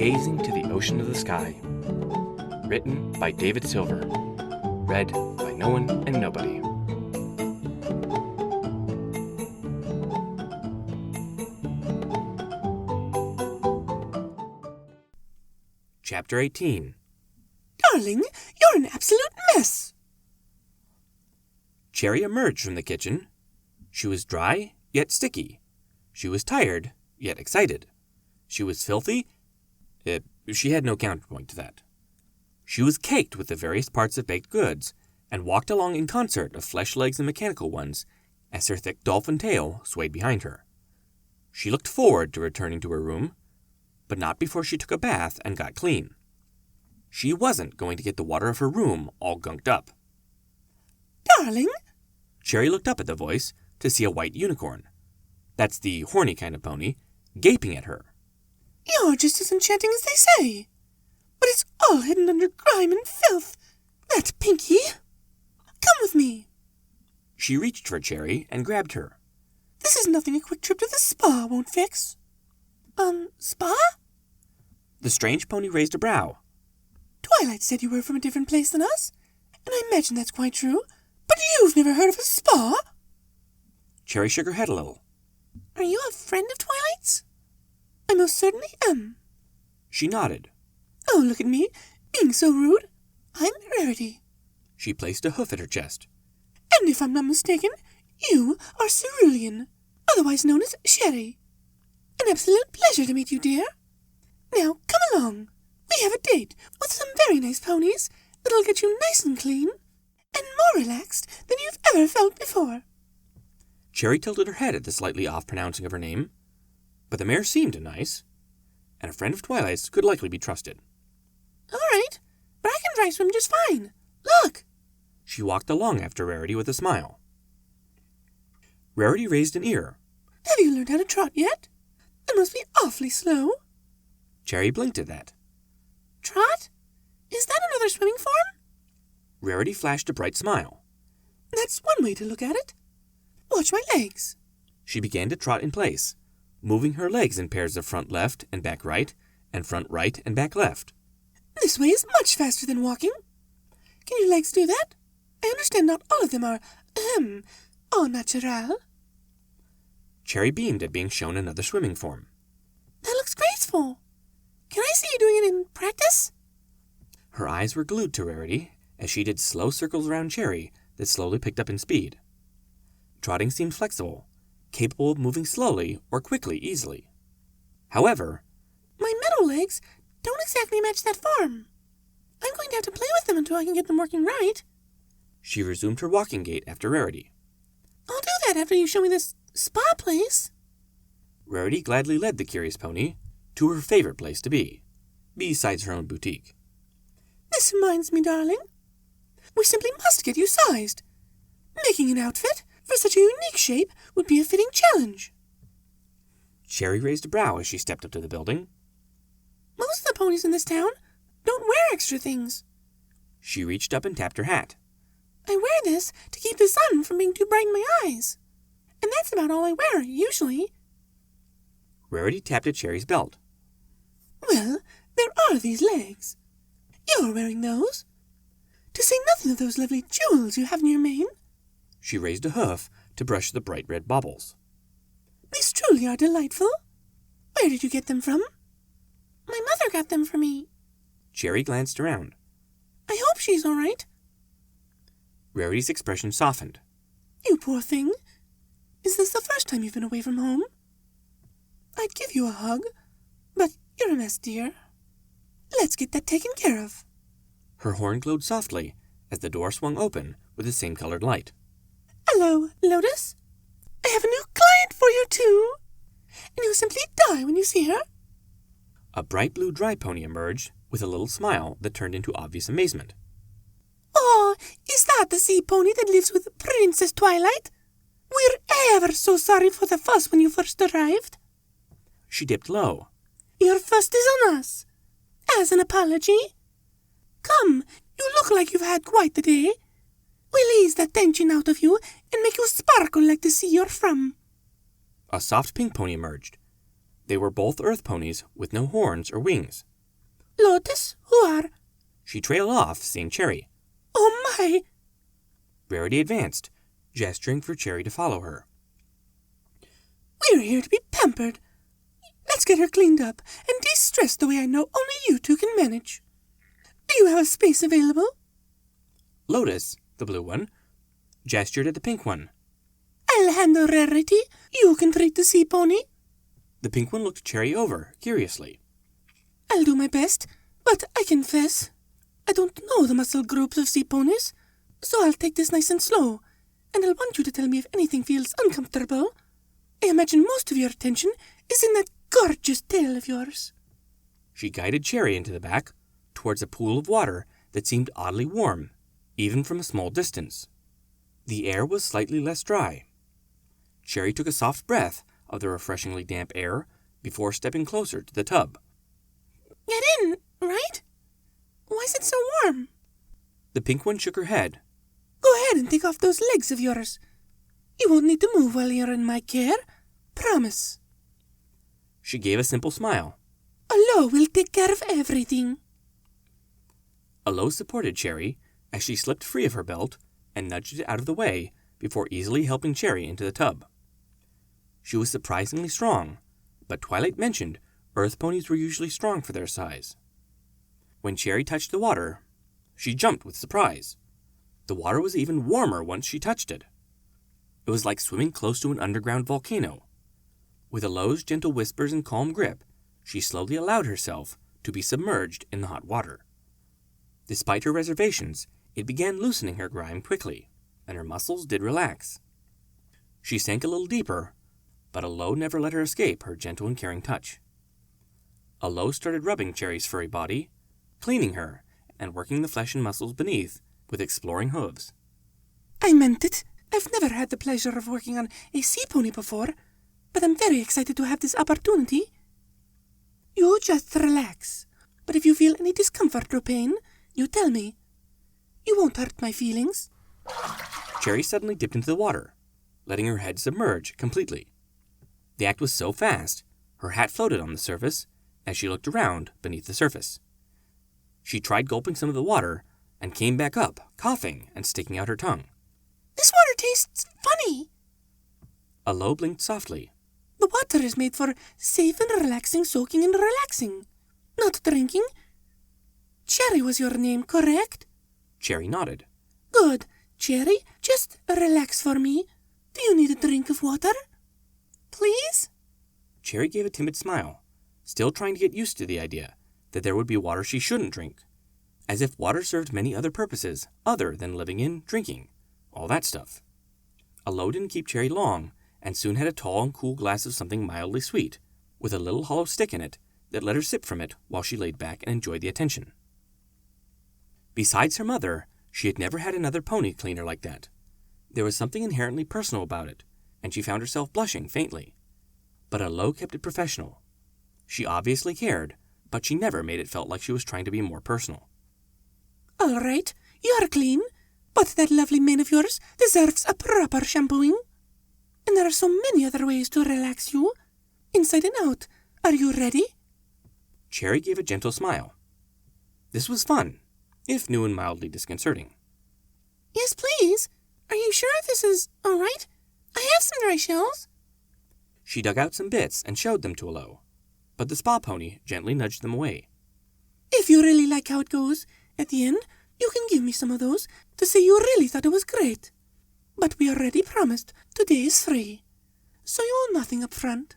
Gazing to the Ocean of the Sky. Written by David Silver. Read by No One and Nobody. Chapter 18. Darling, you're an absolute mess. Cherry emerged from the kitchen. She was dry, yet sticky. She was tired, yet excited. She was filthy. She had no counterpoint to that. She was caked with the various parts of baked goods, and walked along in concert of flesh legs and mechanical ones, as her thick dolphin tail swayed behind her. She looked forward to returning to her room, but not before she took a bath and got clean. She wasn't going to get the water of her room all gunked up. Darling? Cherry looked up at the voice to see a white unicorn. That's the horny kind of pony, gaping at her. You're just as enchanting as they say. But it's all hidden under grime and filth. That Pinky. Come with me. She reached for Cherry and grabbed her. This is nothing a quick trip to the spa won't fix. Spa? The strange pony raised a brow. Twilight said you were from a different place than us, and I imagine that's quite true. But you've never heard of a spa? Cherry shook her head a little. Are you a friend of Twilight's? I most certainly am. She nodded. Oh, look at me, being so rude. I'm Rarity. She placed a hoof at her chest. And if I'm not mistaken, you are Cerulean, otherwise known as Sherry. An absolute pleasure to meet you, dear. Now, come along. We have a date with some very nice ponies that'll get you nice and clean and more relaxed than you've ever felt before. Cherry tilted her head at the slightly off pronouncing of her name, but the mare seemed nice, and a friend of Twilight's could likely be trusted. All right, but I can dry swim just fine. Look! She walked along after Rarity with a smile. Rarity raised an ear. Have you learned how to trot yet? That must be awfully slow. Cherry blinked at that. Trot? Is that another swimming form? Rarity flashed a bright smile. That's one way to look at it. Watch my legs. She began to trot in place, moving her legs in pairs of front left and back right, and front right and back left. This way is much faster than walking. Can your legs do that? I understand not all of them are, au naturel. Cherry beamed at being shown another swimming form. That looks graceful. Can I see you doing it in practice? Her eyes were glued to Rarity as she did slow circles around Cherry that slowly picked up in speed. Trotting seemed flexible, capable of moving slowly or quickly easily. However, my meadow legs don't exactly match that form. I'm going to have to play with them until I can get them working right. She resumed her walking gait after Rarity. I'll do that after you show me this spa place. Rarity gladly led the curious pony to her favorite place to be, besides her own boutique. This reminds me, darling. We simply must get you sized. Making an outfit for such a unique shape would be a fitting challenge. Cherry raised a brow as she stepped up to the building. Most of the ponies in this town don't wear extra things. She reached up and tapped her hat. I wear this to keep the sun from being too bright in my eyes. And that's about all I wear, usually. Rarity tapped at Cherry's belt. Well, there are these legs. You're wearing those. To say nothing of those lovely jewels you have in your mane. She raised a hoof to brush the bright red baubles. These truly are delightful. Where did you get them from? My mother got them for me. Cherry glanced around. I hope she's all right. Rarity's expression softened. You poor thing. Is this the first time you've been away from home? I'd give you a hug, but you're a mess, dear. Let's get that taken care of. Her horn glowed softly as the door swung open with the same colored light. Hello, Lotus. I have a new client for you, too. And you'll simply die when you see her. A bright blue dry pony emerged with a little smile that turned into obvious amazement. Oh, is that the sea pony that lives with Princess Twilight? We're ever so sorry for the fuss when you first arrived. She dipped low. Your first is on us. As an apology. Come, you look like you've had quite the day. We'll ease that tension out of you and make you sparkle like the sea you're from. A soft pink pony emerged. They were both earth ponies with no horns or wings. Lotus, who are? She trailed off, seeing Cherry. Oh my! Rarity advanced, gesturing for Cherry to follow her. We're here to be pampered. Let's get her cleaned up and de-stressed the way I know only you two can manage. Do you have a space available? Lotus, the blue one, gestured at the pink one. I'll handle Rarity. You can treat the sea pony. The pink one looked Cherry over, curiously. I'll do my best, but I confess, I don't know the muscle groups of sea ponies, so I'll take this nice and slow, and I'll want you to tell me if anything feels uncomfortable. I imagine most of your attention is in that gorgeous tail of yours. She guided Cherry into the back, towards a pool of water that seemed oddly warm, even from a small distance. The air was slightly less dry. Cherry took a soft breath of the refreshingly damp air before stepping closer to the tub. Get in, right? Why is it so warm? The pink one shook her head. Go ahead and take off those legs of yours. You won't need to move while you're in my care. Promise. She gave a simple smile. Alo will take care of everything. Alo supported Cherry as she slipped free of her belt and nudged it out of the way before easily helping Cherry into the tub. She was surprisingly strong, but Twilight mentioned earth ponies were usually strong for their size. When Cherry touched the water, she jumped with surprise. The water was even warmer once she touched it. It was like swimming close to an underground volcano. With Alo's gentle whispers and calm grip, she slowly allowed herself to be submerged in the hot water. Despite her reservations, it began loosening her grime quickly, and her muscles did relax. She sank a little deeper, but Alo never let her escape her gentle and caring touch. Alo started rubbing Cherry's furry body, cleaning her, and working the flesh and muscles beneath with exploring hooves. I meant it. I've never had the pleasure of working on a sea pony before, but I'm very excited to have this opportunity. You just relax, but if you feel any discomfort or pain, you tell me. You won't hurt my feelings. Cherry suddenly dipped into the water, letting her head submerge completely. The act was so fast, her hat floated on the surface as she looked around beneath the surface. She tried gulping some of the water and came back up, coughing and sticking out her tongue. This water tastes funny. Alo blinked softly. The water is made for safe and relaxing soaking and relaxing, not drinking. Cherry was your name, correct? Cherry nodded. Good. Cherry, just relax for me. Do you need a drink of water? Please? Cherry gave a timid smile, still trying to get used to the idea that there would be water she shouldn't drink, as if water served many other purposes other than living in, drinking, all that stuff. Alo didn't keep Cherry long, and soon had a tall and cool glass of something mildly sweet, with a little hollow stick in it that let her sip from it while she laid back and enjoyed the attention. Besides her mother, she had never had another pony clean her like that. There was something inherently personal about it, and she found herself blushing faintly. But Alo kept it professional. She obviously cared, but she never made it felt like she was trying to be more personal. All right, you're clean, but that lovely mane of yours deserves a proper shampooing. And there are so many other ways to relax you, inside and out. Are you ready? Cherry gave a gentle smile. This was fun, if new and mildly disconcerting. Yes, please. Are you sure this is all right? I have some dry shells. She dug out some bits and showed them to Alo, but the spa pony gently nudged them away. If you really like how it goes, at the end, you can give me some of those to say you really thought it was great. But we already promised today is free, so you owe nothing up front.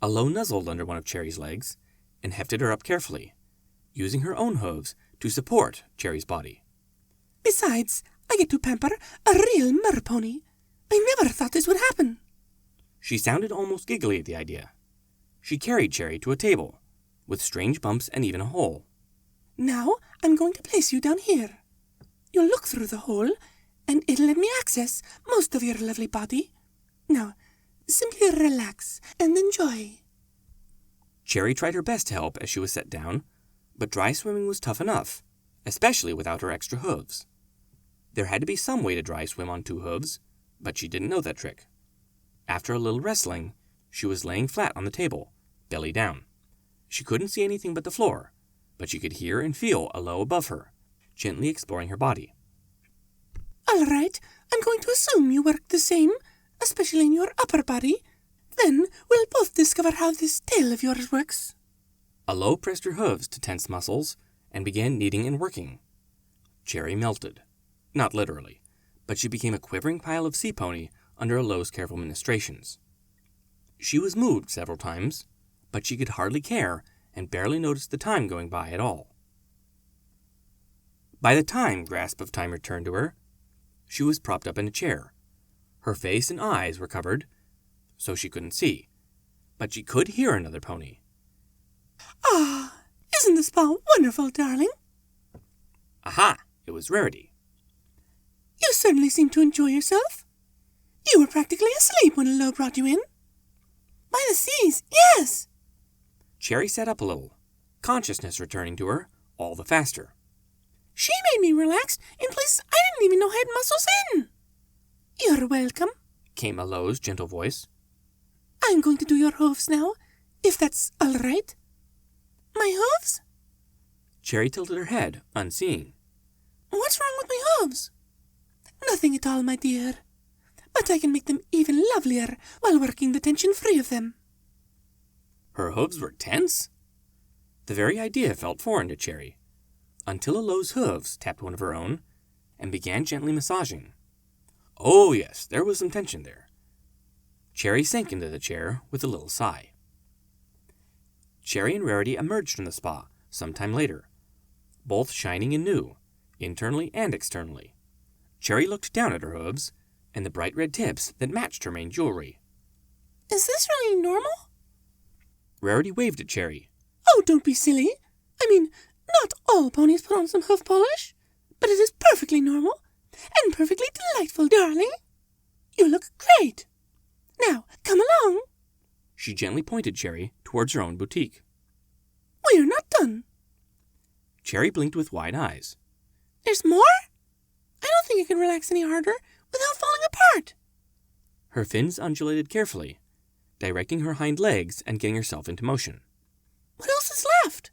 Alo nuzzled under one of Cherry's legs and hefted her up carefully, using her own hooves to support Cherry's body. Besides, I get to pamper a real merpony. I never thought this would happen. She sounded almost giggly at the idea. She carried Cherry to a table, with strange bumps and even a hole. Now I'm going to place you down here. You'll look through the hole, and it'll let me access most of your lovely body. Now, simply relax and enjoy. Cherry tried her best to help as she was set down, but dry swimming was tough enough, especially without her extra hooves. There had to be some way to dry swim on two hooves, but she didn't know that trick. After a little wrestling, she was laying flat on the table, belly down. She couldn't see anything but the floor, but she could hear and feel Alo above her, gently exploring her body. All right, I'm going to assume you work the same, especially in your upper body. Then we'll both discover how this tail of yours works. Alo pressed her hooves to tense muscles and began kneading and working. Cherry melted. Not literally, but she became a quivering pile of sea pony under Alo's careful ministrations. She was moved several times, but she could hardly care and barely noticed the time going by at all. By the time grasp of time returned to her, she was propped up in a chair. Her face and eyes were covered, so she couldn't see, but she could hear another pony. Ah, isn't the spa wonderful, darling? Aha! It was Rarity. You certainly seem to enjoy yourself. You were practically asleep when Alo brought you in. By the seas, yes! Cherry sat up a little, consciousness returning to her all the faster. She made me relax in places I didn't even know I had muscles in. You're welcome, Came Alo's gentle voice. I'm going to do your hooves now, if that's all right. My hooves? Cherry tilted her head, unseeing. What's wrong with my hooves? Nothing at all, my dear. But I can make them even lovelier while working the tension free of them. Her hooves were tense? The very idea felt foreign to Cherry, until Alo's hooves tapped one of her own and began gently massaging. Oh yes, there was some tension there. Cherry sank into the chair with a little sigh. Cherry and Rarity emerged from the spa some time later, both shining and new, internally and externally. Cherry looked down at her hooves and the bright red tips that matched her main jewelry. Is this really normal? Rarity waved at Cherry. Oh, don't be silly. I mean, not all ponies put on some hoof polish, but it is perfectly normal and perfectly delightful, darling. You look great. Now, come along. She gently pointed Cherry towards her own boutique. We're not done. Cherry blinked with wide eyes. There's more? I don't think I can relax any harder without falling apart. Her fins undulated carefully, directing her hind legs and getting herself into motion. What else is left?